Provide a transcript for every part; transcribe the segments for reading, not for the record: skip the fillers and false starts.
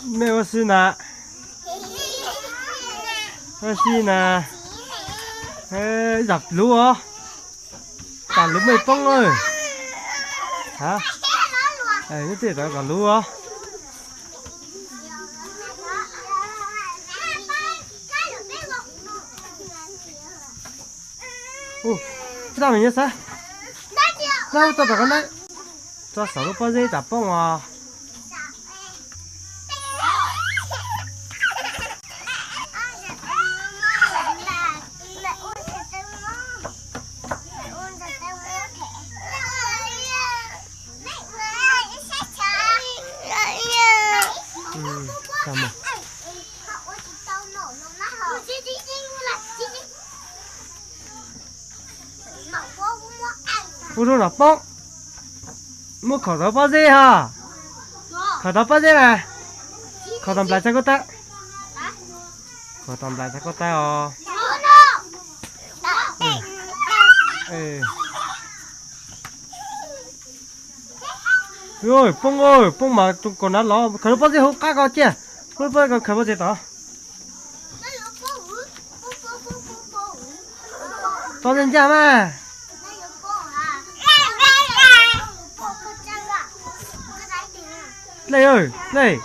没有事呢，有事呢，入lúa hả? Cả lúa mày bông ơi, hả? Như thế đó cả lúa. Sao mình như sao? Sao tao bảo con đấy? Cho sáu bao dây đạp bông à? Ủa là bông mua khẩu đó bao nhiêu hả? Khẩu đó bao nhiêu này? Khẩu tầm lại cho cô ta. Khẩu tầm lại cho cô ta rồi bông mà còn nó lo khẩu đó bao nhiêu không cá có chưa? Bao nhiêu khẩu bao nhiêu đó? To lên chưa mà? Này ơi, này.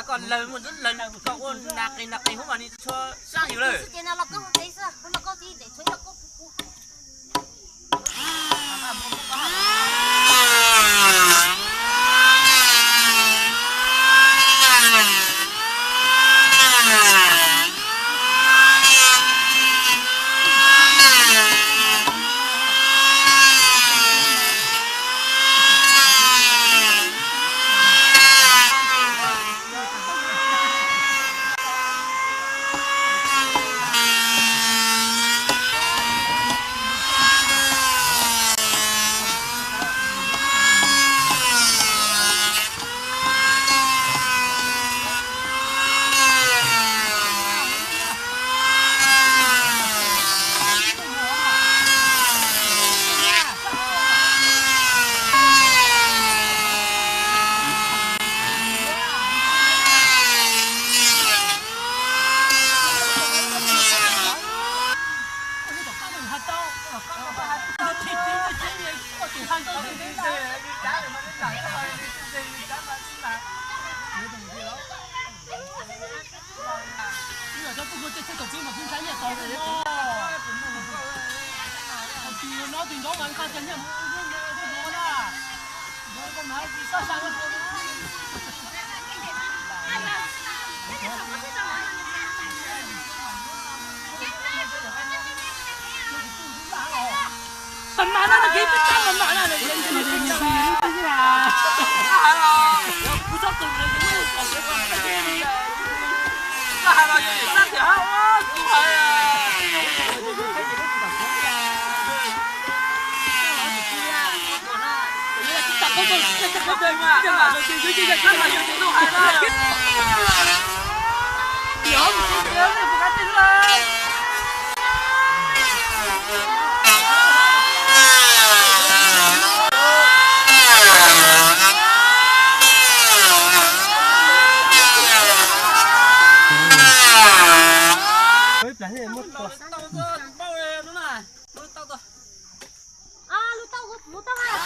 còn lời một rất lần cậu nạc cái hôm mà đi cho sang nhiều lời. Cái nào là có đấy sao? Nó có gì để chơi nó có. nó thì nó vẫn khai chân nhá, nó đó, nó còn nói gì sao sao nó mình mà nó là kiếm cái mình mà nó là kiếm cái gì là cú sốc từng này cũng còn cái con cái kia đi là bao nhiêu điểm sát thì hả cũng phải chắc không được chắc không được mà nhưng mà dưới dưới dưới chắc là dưới đâu hay đó hiểu một chút nữa thì một cái tin lên là thế mất rồi. bao nhiêu nữa này tao tao à lú tao à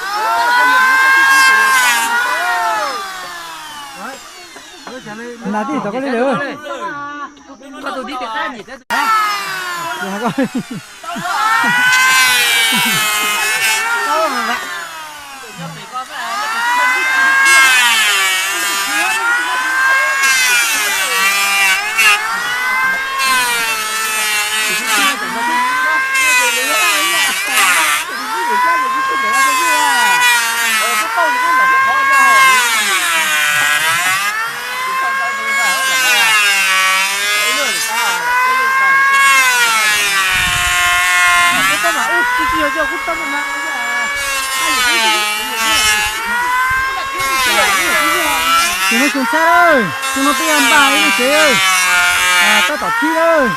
là gì tao có đi được tao tụi đi tiệc ra gì thế dạ coi đâu mà vậy chúng nó xuống xe ơi, chúng nó đi ăn bài đi chế ơi, à tao tỏ chi ơi.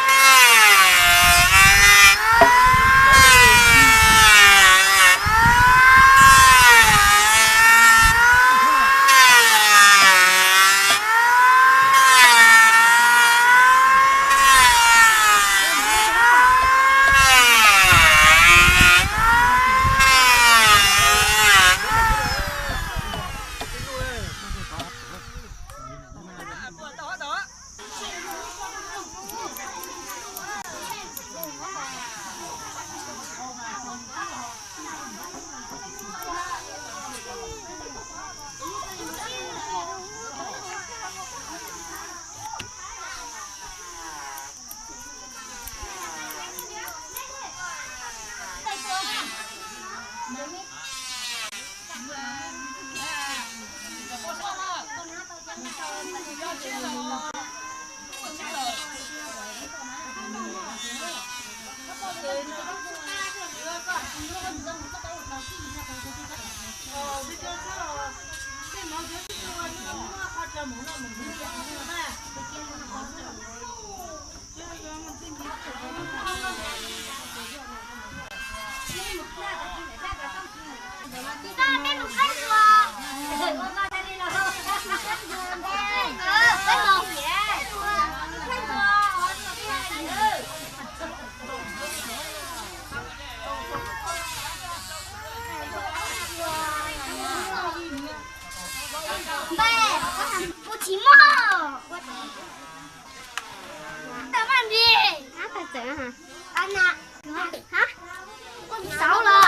Sáu rồi,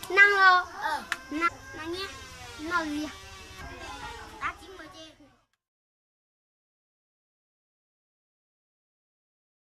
5 rồi. 5 nhé. 5 gì?